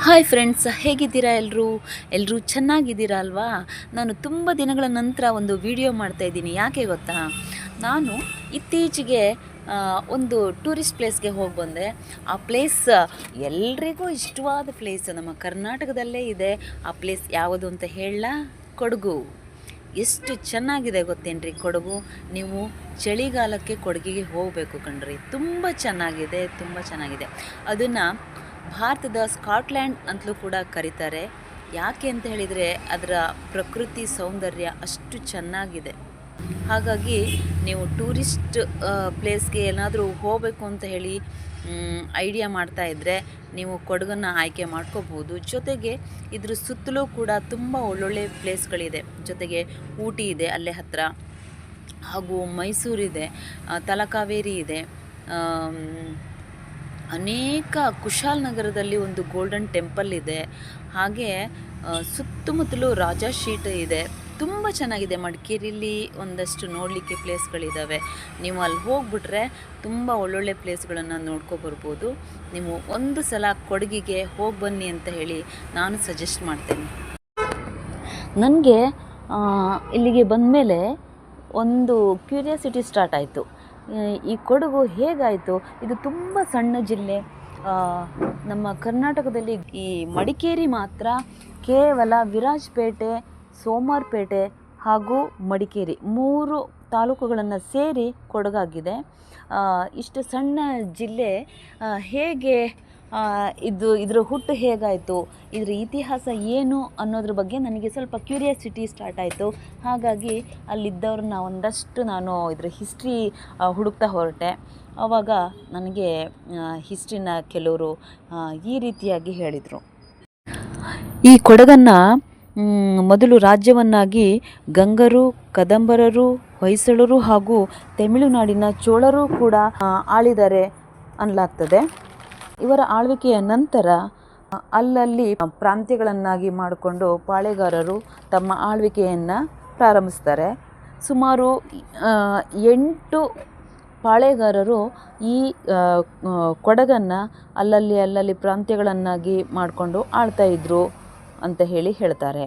Hi friends, ಹೇಗಿದ್ದೀರಾ ಎಲ್ಲರೂ ಚೆನ್ನಾಗಿದ್ದೀರಾ ಅಲ್ವಾ? ನಾನು ತುಂಬ ದಿನಗಳ ನಂತರ ಒಂದು ವಿಡಿಯೋ ಮಾಡ್ತಾಯಿದ್ದೀನಿ. ಯಾಕೆ ಗೊತ್ತಾ, ನಾನು ಇತ್ತೀಚೆಗೆ ಒಂದು ಟೂರಿಸ್ಟ್ ಪ್ಲೇಸ್ಗೆ ಹೋಗಿ ಬಂದೆ. ಆ ಪ್ಲೇಸ್ ಎಲ್ರಿಗೂ ಇಷ್ಟವಾದ ಪ್ಲೇಸ್, ನಮ್ಮ ಕರ್ನಾಟಕದಲ್ಲೇ ಇದೆ. ಆ ಪ್ಲೇಸ್ ಯಾವುದು ಅಂತ ಹೇಳಲಾ? ಕೊಡಗು. ಎಷ್ಟು ಚೆನ್ನಾಗಿದೆ ಗೊತ್ತೇನ್ರಿ ಕೊಡಗು. ನೀವು ಚಳಿಗಾಲಕ್ಕೆ ಕೊಡಗಿಗೆ ಹೋಗಬೇಕು ಕಣ್ರಿ. ತುಂಬ ಚೆನ್ನಾಗಿದೆ. ಅದನ್ನು ಭಾರತದ ಸ್ಕಾಟ್ಲ್ಯಾಂಡ್ ಅಂತಲೂ ಕೂಡ ಕರೀತಾರೆ. ಯಾಕೆ ಅಂತ ಹೇಳಿದರೆ ಅದರ ಪ್ರಕೃತಿ ಸೌಂದರ್ಯ ಅಷ್ಟು ಚೆನ್ನಾಗಿದೆ. ಹಾಗಾಗಿ ನೀವು ಟೂರಿಸ್ಟ್ ಪ್ಲೇಸ್ಗೆ ಏನಾದರೂ ಹೋಗಬೇಕು ಅಂತ ಹೇಳಿ ಐಡಿಯಾ ಮಾಡ್ತಾ ಇದ್ದರೆ ನೀವು ಕೊಡಗನ್ನು ಆಯ್ಕೆ ಮಾಡ್ಕೋಬೋದು. ಜೊತೆಗೆ ಇದ್ರ ಸುತ್ತಲೂ ಕೂಡ ತುಂಬ ಒಳ್ಳೊಳ್ಳೆ ಪ್ಲೇಸ್ಗಳಿದೆ. ಜೊತೆಗೆ ಊಟಿ ಇದೆ ಅಲ್ಲೇ ಹತ್ತಿರ, ಹಾಗೂ ಮೈಸೂರಿದೆ, ತಲಕಾವೇರಿ ಇದೆ, ಅನೇಕ ಕುಶಾಲನಗರದಲ್ಲಿ ಒಂದು ಗೋಲ್ಡನ್ ಟೆಂಪಲ್ ಇದೆ. ಹಾಗೆ ಸುತ್ತಮುತ್ತಲೂ ರಾಜಾ ಶೀಟ್ ಇದೆ. ತುಂಬ ಚೆನ್ನಾಗಿದೆ. ಮಡಿಕೇರಿಯಲ್ಲಿ ಒಂದಷ್ಟು ನೋಡಲಿಕ್ಕೆ ಪ್ಲೇಸ್ಗಳಿದ್ದಾವೆ. ನೀವು ಅಲ್ಲಿ ಹೋಗ್ಬಿಟ್ರೆ ತುಂಬ ಒಳ್ಳೊಳ್ಳೆ ಪ್ಲೇಸ್ಗಳನ್ನು ನೋಡ್ಕೊಬರ್ಬೋದು. ನೀವು ಒಂದು ಸಲ ಕೊಡಗಿಗೆ ಹೋಗಿ ಬನ್ನಿ ಅಂತ ಹೇಳಿ ನಾನು ಸಜೆಸ್ಟ್ ಮಾಡ್ತೇನೆ. ನನಗೆ ಇಲ್ಲಿಗೆ ಬಂದಮೇಲೆ ಒಂದು ಕ್ಯೂರಿಯಾಸಿಟಿ ಸ್ಟಾರ್ಟ್ ಆಯಿತು. ಈ ಕೊಡಗು ಹೇಗಾಯಿತು? ಇದು ತುಂಬ ಸಣ್ಣ ಜಿಲ್ಲೆ. ನಮ್ಮ ಕರ್ನಾಟಕದಲ್ಲಿ ಈ ಮಡಿಕೇರಿ ಮಾತ್ರ ಕೇವಲ ವಿರಾಜಪೇಟೆ, ಸೋಮವಾರಪೇಟೆ ಹಾಗೂ ಮಡಿಕೇರಿ 3 ತಾಲೂಕುಗಳನ್ನು ಸೇರಿ ಕೊಡಗಾಗಿದೆ. ಇಷ್ಟು ಸಣ್ಣ ಜಿಲ್ಲೆ ಹೇಗೆ ಇದರ ಹುಟ್ಟು ಹೇಗಾಯಿತು, ಇದರ ಇತಿಹಾಸ ಏನು ಅನ್ನೋದ್ರ ಬಗ್ಗೆ ನನಗೆ ಸ್ವಲ್ಪ ಕ್ಯೂರಿಯಾಸಿಟಿ ಸ್ಟಾರ್ಟ್ ಆಯಿತು. ಹಾಗಾಗಿ ಅಲ್ಲಿದ್ದವ್ರನ್ನ ಒಂದಷ್ಟು ನಾನು ಇದರ ಹಿಸ್ಟ್ರಿ ಹುಡುಕ್ತಾ ಹೊರಟೆ. ಆವಾಗ ನನಗೆ ಹಿಸ್ಟ್ರಿನ ಕೆಲವರು ಈ ರೀತಿಯಾಗಿ ಹೇಳಿದರು. ಈ ಕೊಡಗನ್ನು ಮೊದಲು ರಾಜ್ಯವನ್ನಾಗಿ ಗಂಗರು, ಕದಂಬರರು, ಹೊಯ್ಸಳರು ಹಾಗೂ ತಮಿಳುನಾಡಿನ ಚೋಳರು ಕೂಡ ಆಳಿದ್ದಾರೆ ಅನ್ನಲಾಗ್ತದೆ. ಇವರ ಆಳ್ವಿಕೆಯ ನಂತರ ಅಲ್ಲಲ್ಲಿ ಪ್ರಾಂತ್ಯಗಳನ್ನಾಗಿ ಮಾಡಿಕೊಂಡು ಪಾಳೆಗಾರರು ತಮ್ಮ ಆಳ್ವಿಕೆಯನ್ನು ಪ್ರಾರಂಭಿಸ್ತಾರೆ. ಸುಮಾರು 8 ಪಾಳೆಗಾರರು ಈ ಕೊಡಗನ್ನು ಅಲ್ಲಲ್ಲಿ ಪ್ರಾಂತ್ಯಗಳನ್ನಾಗಿ ಮಾಡಿಕೊಂಡು ಆಳ್ತಾಯಿದ್ರು ಅಂತ ಹೇಳ್ತಾರೆ.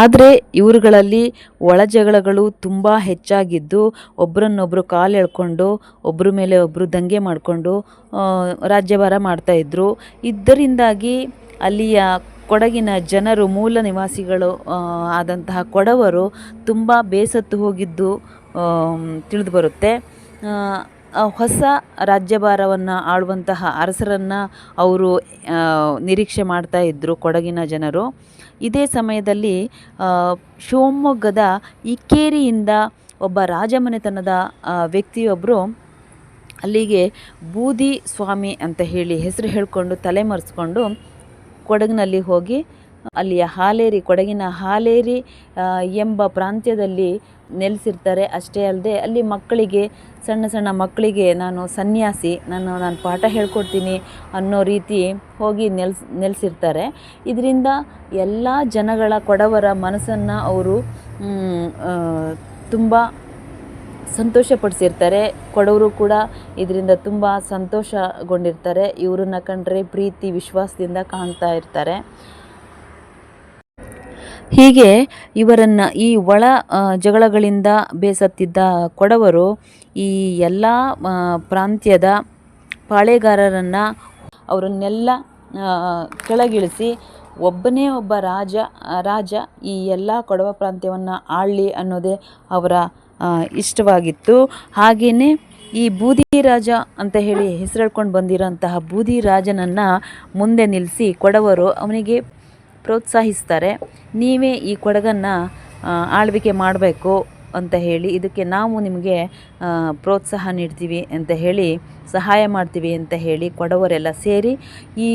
ಆದರೆ ಇವರುಗಳಲ್ಲಿ ಒಳಜಗಳಗಳು ತುಂಬ ಹೆಚ್ಚಾಗಿದ್ದು, ಒಬ್ಬರನ್ನೊಬ್ಬರು ಕಾಲು ಎಳ್ಕೊಂಡು ಒಬ್ಬರ ಮೇಲೆ ಒಬ್ಬರು ದಂಗೆ ಮಾಡಿಕೊಂಡು ರಾಜ್ಯಭಾರ ಮಾಡ್ತಾಯಿದ್ರು. ಇದರಿಂದಾಗಿ ಅಲ್ಲಿಯ ಕೊಡಗಿನ ಜನರು, ಮೂಲ ನಿವಾಸಿಗಳು ಆದಂತಹ ಕೊಡವರು ತುಂಬ ಬೇಸತ್ತು ಹೋಗಿದ್ದು ತಿಳಿದು ಬರುತ್ತೆ. ಹೊಸ ರಾಜ್ಯಭಾರವನ್ನು ಆಳುವಂತಹ ಅರಸರನ್ನು ಅವರು ನಿರೀಕ್ಷೆ ಮಾಡ್ತಾಯಿದ್ರು ಕೊಡಗಿನ ಜನರು. ಇದೇ ಸಮಯದಲ್ಲಿ ಶಿವಮೊಗ್ಗದ ಇಕ್ಕೇರಿಯಿಂದ ಒಬ್ಬ ರಾಜಮನೆತನದ ವ್ಯಕ್ತಿಯೊಬ್ಬರು ಅಲ್ಲಿಗೆ ಬೂದಿ ಸ್ವಾಮಿ ಅಂತ ಹೆಸರು ಹೇಳಿಕೊಂಡು ತಲೆಮರೆಸ್ಕೊಂಡು ಕೊಡಗಿನಲ್ಲಿ ಹೋಗಿ ಅಲ್ಲಿಯ ಕೊಡಗಿನ ಹಾಲೇರಿ ಎಂಬ ಪ್ರಾಂತ್ಯದಲ್ಲಿ ನೆಲೆಸಿರ್ತಾರೆ. ಅಷ್ಟೇ ಅಲ್ಲದೆ ಅಲ್ಲಿ ಮಕ್ಕಳಿಗೆ, ಸಣ್ಣ ಮಕ್ಕಳಿಗೆ ನಾನು ಸನ್ಯಾಸಿ, ನಾನು ಪಾಠ ಹೇಳ್ಕೊಡ್ತೀನಿ ಅನ್ನೋ ರೀತಿ ಹೋಗಿ ನೆಲೆಸಿರ್ತಾರೆ. ಇದರಿಂದ ಎಲ್ಲ ಜನಗಳ, ಕೊಡವರ ಮನಸ್ಸನ್ನು ಅವರು ತುಂಬ ಸಂತೋಷಪಡಿಸಿರ್ತಾರೆ. ಕೊಡವರು ಕೂಡ ಇದರಿಂದ ತುಂಬ ಸಂತೋಷಗೊಂಡಿರ್ತಾರೆ. ಇವರನ್ನ ಕಂಡ್ರೆ ಪ್ರೀತಿ ವಿಶ್ವಾಸದಿಂದ ಕಾಣ್ತಾ ಇರ್ತಾರೆ. ಹೀಗೆ ಇವರನ್ನು ಈ ಒಳ ಜಗಳಗಳಿಂದ ಬೇಸತ್ತಿದ್ದ ಕೊಡವರು ಈ ಎಲ್ಲ ಪ್ರಾಂತ್ಯದ ಪಾಳೆಗಾರರನ್ನು ಅವರನ್ನೆಲ್ಲ ಕೆಳಗಿಳಿಸಿ ಒಬ್ಬನೇ ಒಬ್ಬ ರಾಜ ಈ ಎಲ್ಲ ಕೊಡವ ಪ್ರಾಂತ್ಯವನ್ನು ಆಳಲಿ ಅನ್ನೋದೇ ಅವರ ಇಷ್ಟವಾಗಿತ್ತು. ಹಾಗೆಯೇ ಈ ಬೂದಿ ರಾಜ ಅಂತ ಹೆಸರು ಹೇಳ್ಕೊಂಡು ಬಂದಿರೋಂತಹ ಬೂದಿ ರಾಜನನ್ನು ಮುಂದೆ ನಿಲ್ಲಿಸಿ ಕೊಡವರು ಅವನಿಗೆ ಪ್ರೋತ್ಸಾಹಿಸ್ತಾರೆ. ನೀವೇ ಈ ಕೊಡಗನ್ನು ಆಳ್ವಿಕೆ ಮಾಡಬೇಕು ಅಂತ ಇದಕ್ಕೆ ನಾವು ನಿಮಗೆ ಪ್ರೋತ್ಸಾಹ ನೀಡ್ತೀವಿ ಅಂತ ಸಹಾಯ ಮಾಡ್ತೀವಿ ಅಂತ ಕೊಡವರೆಲ್ಲ ಸೇರಿ ಈ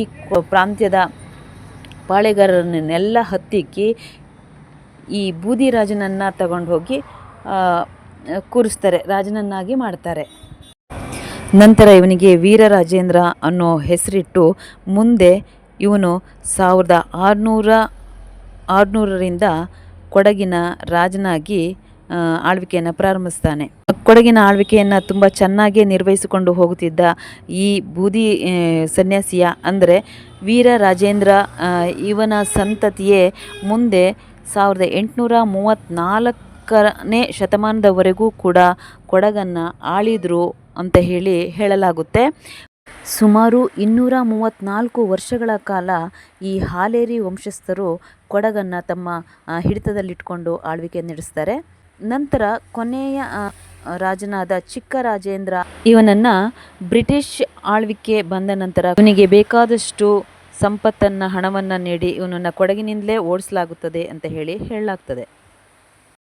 ಪ್ರಾಂತ್ಯದ ಪಾಳೆಗಾರರನ್ನೆಲ್ಲ ಹತ್ತಿಕ್ಕಿ ಈ ಬೂದಿ ರಾಜನನ್ನು ತಗೊಂಡು ಹೋಗಿ ಕೂರಿಸ್ತಾರೆ, ರಾಜನನ್ನಾಗಿ ಮಾಡ್ತಾರೆ. ನಂತರ ಇವನಿಗೆ ವೀರರಾಜೇಂದ್ರ ಅನ್ನೋ ಹೆಸರಿಟ್ಟು ಮುಂದೆ ಇವನು 1600ರಿಂದ ಕೊಡಗಿನ ರಾಜನಾಗಿ ಆಳ್ವಿಕೆಯನ್ನು ಪ್ರಾರಂಭಿಸ್ತಾನೆ. ಕೊಡಗಿನ ಆಳ್ವಿಕೆಯನ್ನು ತುಂಬ ಚೆನ್ನಾಗಿ ನಿರ್ವಹಿಸಿಕೊಂಡು ಹೋಗುತ್ತಿದ್ದ ಈ ಬೂದಿ ಸನ್ಯಾಸಿಯ ಅಂದರೆ ವೀರ ರಾಜೇಂದ್ರ ಇವನ ಸಂತತಿಯೇ ಮುಂದೆ 1834ನೇ ಶತಮಾನದವರೆಗೂ ಕೂಡ ಕೊಡಗನ್ನು ಆಳಿದ್ರು ಅಂತ ಹೇಳಲಾಗುತ್ತೆ. ಸುಮಾರು 234 ವರ್ಷಗಳ ಕಾಲ ಈ ಹಾಲೇರಿ ವಂಶಸ್ಥರು ಕೊಡಗನ್ನು ತಮ್ಮ ಹಿಡಿತದಲ್ಲಿಟ್ಕೊಂಡು ಆಳ್ವಿಕೆ ನಡೆಸ್ತಾರೆ. ನಂತರ ಕೊನೆಯ ರಾಜನಾದ ಚಿಕ್ಕರಾಜೇಂದ್ರ ಇವನನ್ನು ಬ್ರಿಟಿಷ್ ಆಳ್ವಿಕೆ ಬಂದ ನಂತರ ಇವನಿಗೆ ಬೇಕಾದಷ್ಟು ಸಂಪತ್ತನ್ನು ಹಣವನ್ನು ನೀಡಿ ಇವನನ್ನು ಕೊಡಗಿನಿಂದಲೇ ಓಡಿಸಲಾಗುತ್ತದೆ ಅಂತ ಹೇಳಲಾಗ್ತದೆ.